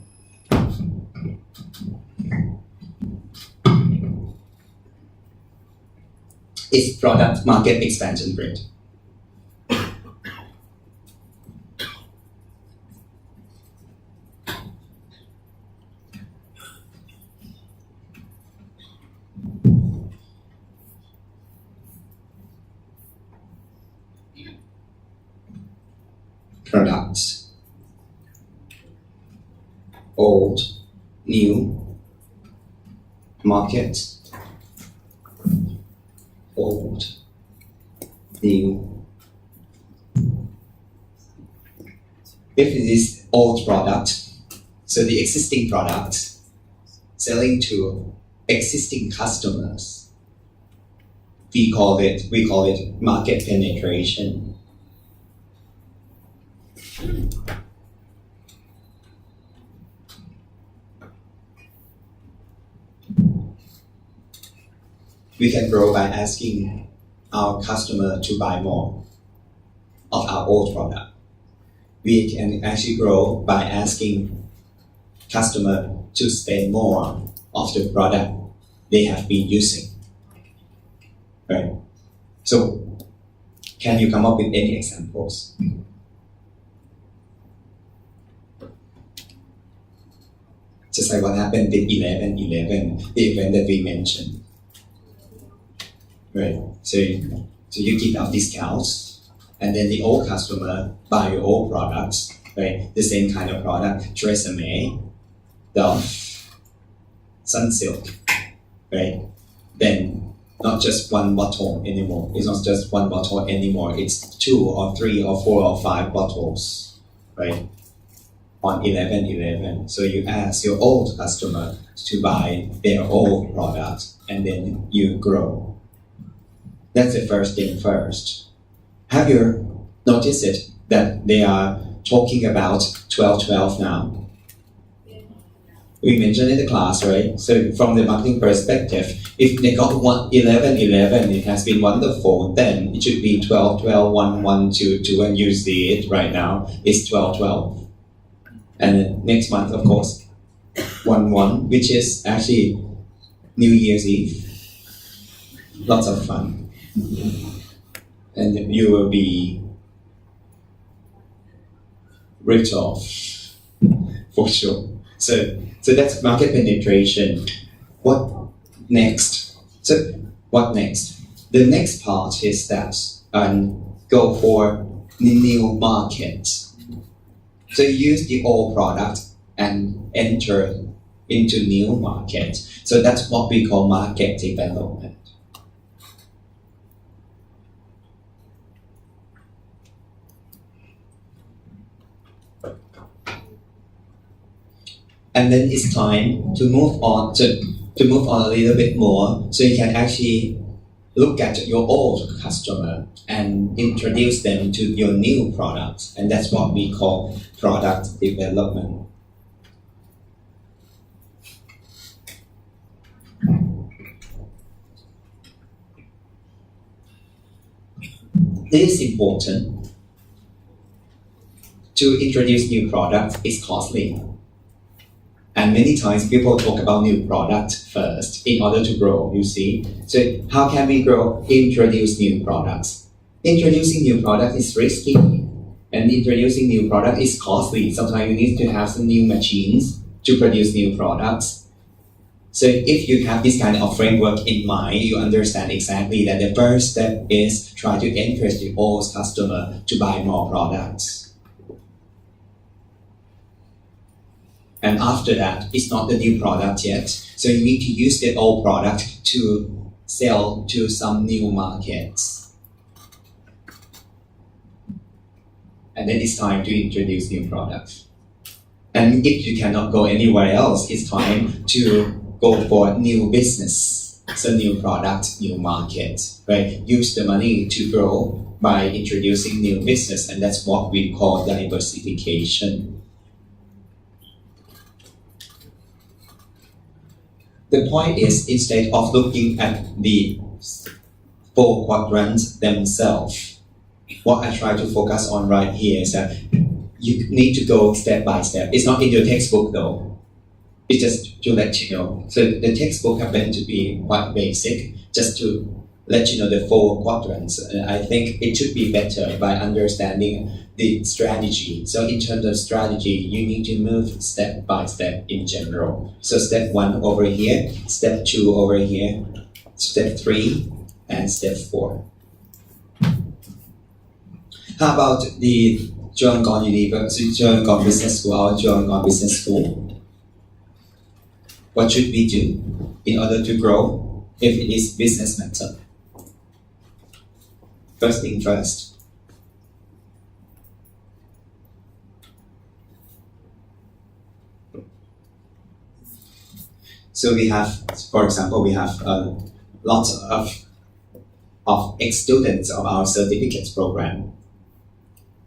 It's product market expansion rate. Products, old, new, market, old, new. If it is old product, so the existing product selling to existing customers, we call it market penetration. We can grow by asking our customer to buy more of our old product. We can actually grow by asking customer to spend more of the product they have been using. Right? So, can you come up with any examples? Just like what happened with 11/11, the event that we mentioned. Right. So you give out discounts, and then the old customer buy your old products, right? The same kind of product, Tresemme, Dove, Sunsilk, right? Then not just one bottle anymore. It's not just one bottle anymore. It's 2 or 3 or 4 or 5 bottles, right? On 11/11. So you ask your old customer to buy their old product, and then you grow. That's the first thing first. Have you noticed it that they are talking about 12/12 now? We mentioned in the class, right? So from the marketing perspective, if they got 11/11, it has been wonderful. Then it should be 12/12, 1/1/2. When you see it right now, it's 12/12. And then next month, of course, 1/1, which is actually New Year's Eve. Lots of fun. And you will be ripped off for sure. So that's market penetration. What next? So what next? The next part is that go for new market. So you use the old product and enter into new market. So that's what we call market development. And then it's time to move on to to move on a little bit more, so you can actually look at your old customer and introduce them to your new products, and that's what we call product development. It is important to introduce new products. It's costly. And many times people talk about new product first in order to grow, you see. So how can we grow? Introduce new products. Introducing new products is risky. And introducing new product is costly. Sometimes you need to have some new machines to produce new products. So if you have this kind of framework in mind, you understand exactly that the first step is try to encourage the old customer to buy more products. And after that, it's not the new product yet. So you need to use the old product to sell to some new markets. And then it's time to introduce new products. And if you cannot go anywhere else, it's time to go for new business. So new product, new market, right? Use the money to grow by introducing new business, and that's what we call diversification. The point is, instead of looking at the 4 quadrants themselves, what I try to focus on right here is that you need to go step by step. It's not in your textbook though. It's just to let you know. So the textbook happens to be quite basic, just to let you know the 4 quadrants. I think it should be better by understanding the strategy. So in terms of strategy, you need to move step by step in general. So step 1 over here, step 2 over here, step 3, and step 4. How about the Chulalongkorn University, Chulalongkorn Business School, our Chulalongkorn Business School? What should we do in order to grow if it is business matter? First thing first. So we have, for example, we have lots of ex-students of our certificates program.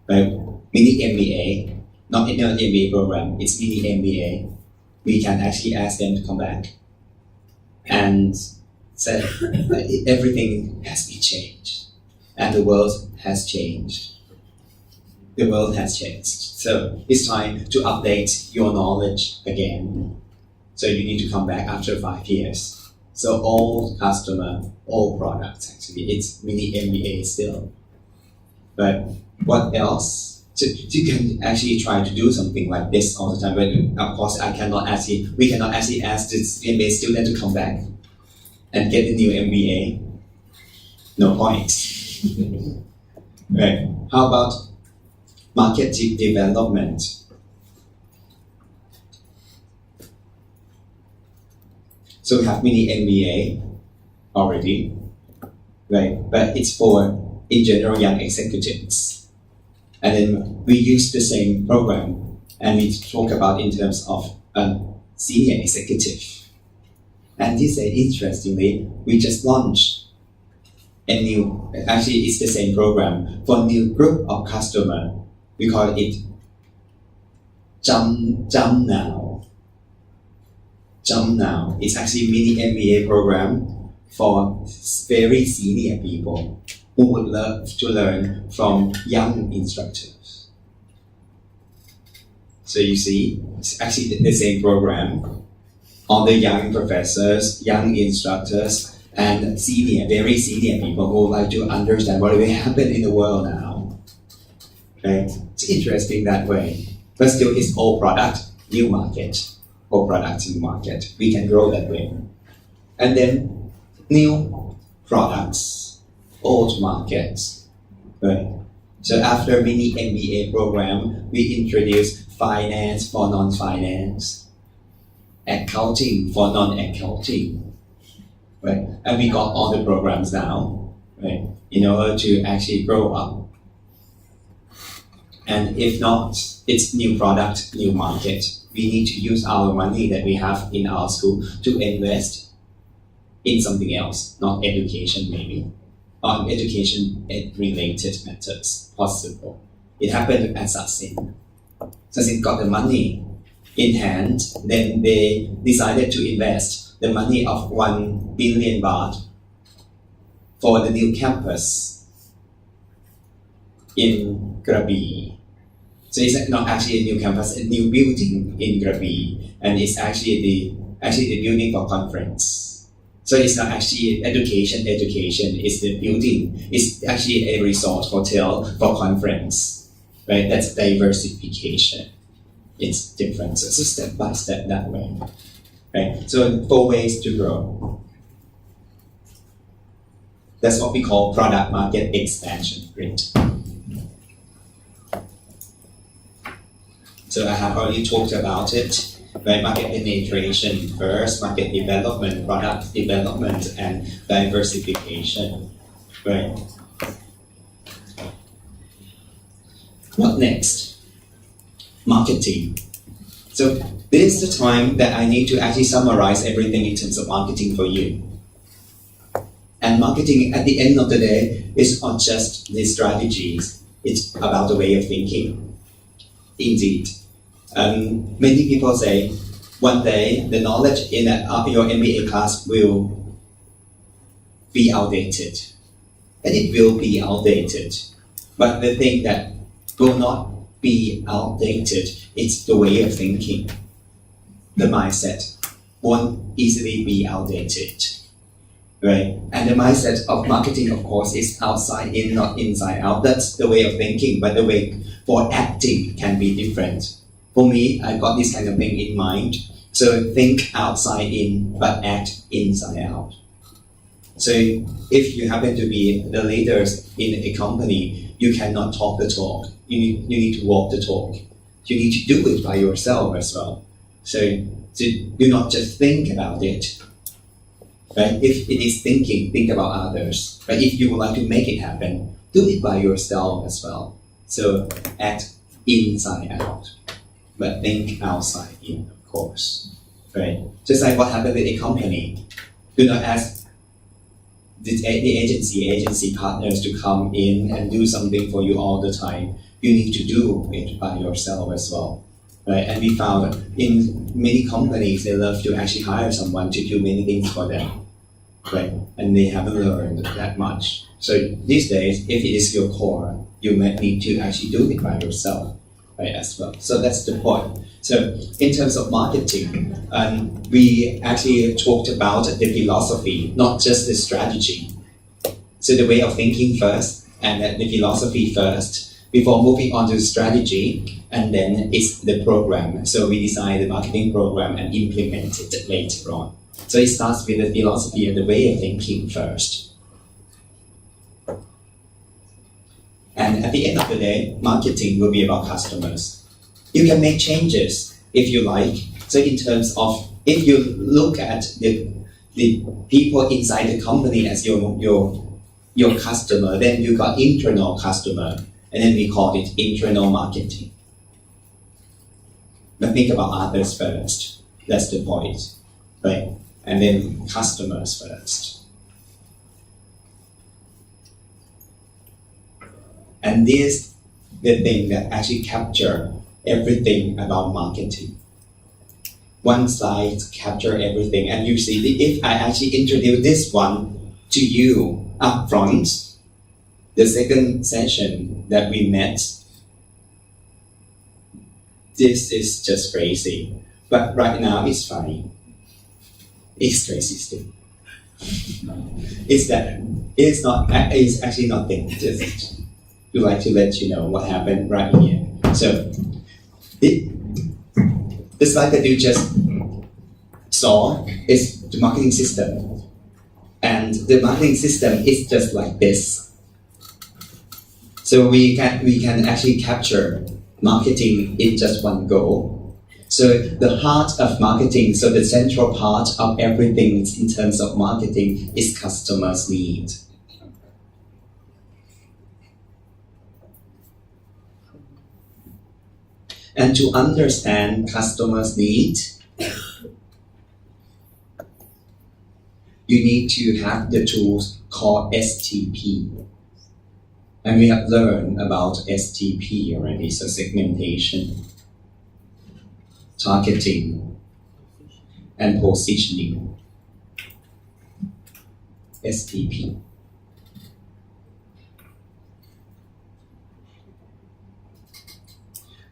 Right? Mini MBA, not in an MBA program, it's mini MBA. We can actually ask them to come back and say everything has been changed and the world has changed. The world has changed. So it's time to update your knowledge again. So you need to come back after 5 years. So old customer, old products actually, it's mini MBA still. But what else? So you can actually try to do something like this all the time, but of course we cannot actually ask this MBA student to come back and get a new MBA. No point. Right. How about market development? So we have mini MBA already, right? But it's for, in general, young executives. And then we use the same program and we talk about in terms of senior executive. And this is interestingly, we just launched a new, actually it's the same program for a new group of customer. We call it Jump Now. Jump Now. It's actually a mini MBA program for very senior people who would love to learn from young instructors. So you see, it's actually the same program. All the young professors, young instructors, and very senior people who like to understand what will happen in the world now. Okay? It's interesting that way. But still, it's old product, new market. Old product, new market. We can grow that way. And then, new products. Old markets, right? So after mini MBA program, we introduce finance for non-finance, accounting for non-accounting, right? And we got all the programs now, right? In order to actually grow up. And if not, it's new product, new market. we need to use our money that we have in our school to invest in something else, not education maybe, or education related methods possible. It happened at Sachin. Sachin got the money in hand, then they decided to invest the money of 1 billion baht for the new campus in Krabi. So it's not actually a new campus, a new building in Krabi, and it's actually the building for conference. So it's not actually education, it's the building. It's actually a resort hotel for conference, right? That's diversification. It's different, so step by step that way, right? So 4 ways to grow. That's what we call product market expansion rate. So I have already talked about it, right? Market penetration first, market development, product development, and diversification, right? What next? Marketing. So this is the time that I need to actually summarize everything in terms of marketing for you. And marketing at the end of the day is not just the strategies, it's about the way of thinking. Indeed. Many people say one day the knowledge in your MBA class will be outdated. And it will be outdated. But the thing that will not be outdated, it's the way of thinking. The mindset won't easily be outdated, right? And the mindset of marketing, of course, is outside in, not inside out. That's the way of thinking, but the way for acting can be different. For me, I got this kind of thing in mind. So think outside in, but act inside out. So if you happen to be the leaders in a company, you cannot talk the talk. You need to walk the talk. You need to do it by yourself as well. So do not just think about it. Right? If it is thinking, think about others. But if you would like to make it happen, do it by yourself as well. So act inside out, but think outside in, of course. Right? Just like what happened with a company. Do not ask the agency partners to come in and do something for you all the time. You need to do it by yourself as well, right? And we found in many companies, they love to actually hire someone to do many things for them, right? And they haven't learned that much. So these days, if it is your core, you might need to actually do it by yourself, right, as well. So that's the point. So in terms of marketing, we actually talked about the philosophy, not just the strategy. So the way of thinking first, and then the philosophy first, before moving on to the strategy, and then it's the program. So we design the marketing program and implement it later on. So it starts with the philosophy and the way of thinking first. And at the end of the day, marketing will be about customers. You can make changes if you like. So in terms of, if you look at the people inside the company as your customer, then you got internal customer. And then we call it internal marketing. But think about others first. That's the point, right? And then customers first. And this is the thing that actually capture everything about marketing. One slide capture everything. And you see, if I actually introduce this one to you up front, the second session that we met, this is just crazy. But right now it's funny. It's crazy still. It's actually nothing. Just we like to let you know what happened right here. So the slide that you just saw is the marketing system. And the marketing system is just like this. So we can actually capture marketing in just one go. So the heart of marketing, so the central part of everything in terms of marketing is customers' need. And to understand customers' needs, you need to have the tools called STP. And we have learned about STP already, so segmentation, targeting, and positioning. STP.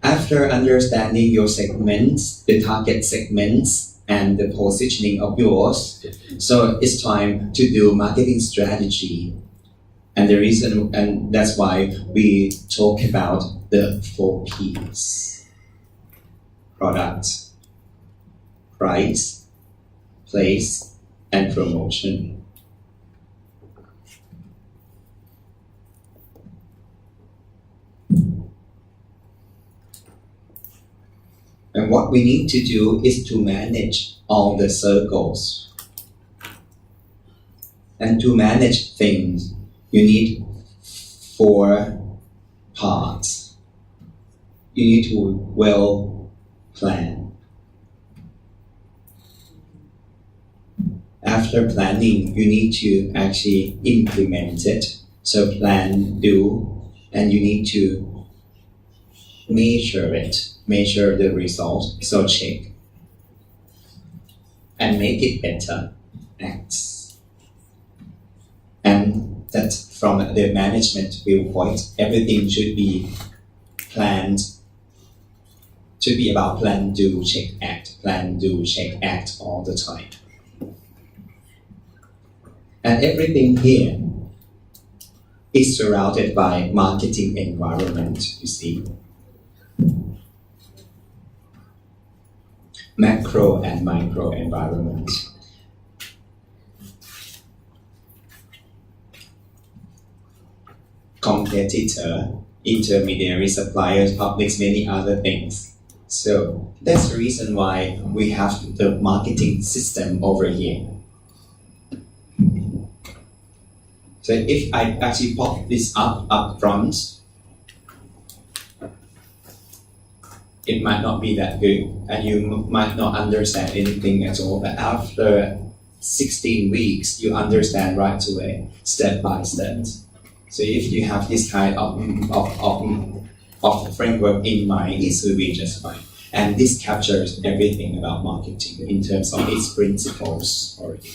After understanding your segments, the target segments, and the positioning of yours, so it's time to do marketing strategy. And the reason, and that's why we talk about the 4 Ps: product, price, place, and promotion. And what we need to do is to manage all the circles. And to manage things, you need 4 parts. You need to well plan. After planning, you need to actually implement it. So plan, do, and you need to measure it. Measure the result, so check. And make it better, acts. And that from the management viewpoint, everything should be planned, should be about plan, do, check, act, plan, do, check, act all the time. And everything here is surrounded by marketing environment, you see. Macro and micro environment. Competitor, intermediary suppliers, publics, many other things. So that's the reason why we have the marketing system over here. So if I actually pop this up front, it might not be that good and you might not understand anything at all, but after 16 weeks you understand right away, step by step. So if you have this kind of framework in mind, it will be just fine. And this captures everything about marketing in terms of its principles already.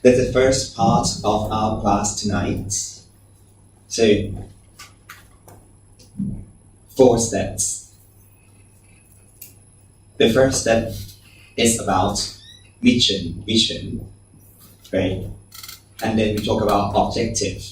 That's the first part of our class tonight. So, 4 steps. The first step is about vision, right? And then we talk about objective.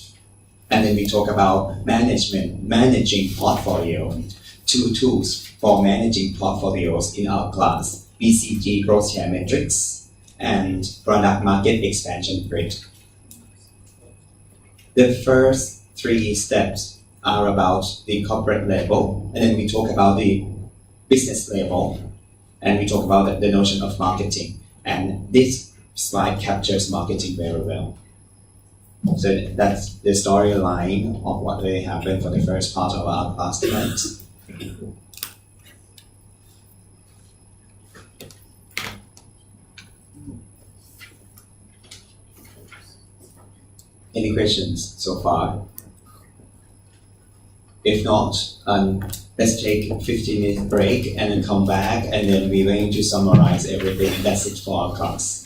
And then we talk about managing portfolio. 2 tools for managing portfolios in our class: BCG growth share matrix and product market expansion grid. The first 3 steps are about the corporate level, and then we talk about the business level, and we talk about the notion of marketing. And this slide captures marketing very well. So that's the storyline of what will happen for the first part of our class tonight. Any questions so far? If not, let's take a 15-minute break and then come back, and then we're going to summarize everything. That's it for our class.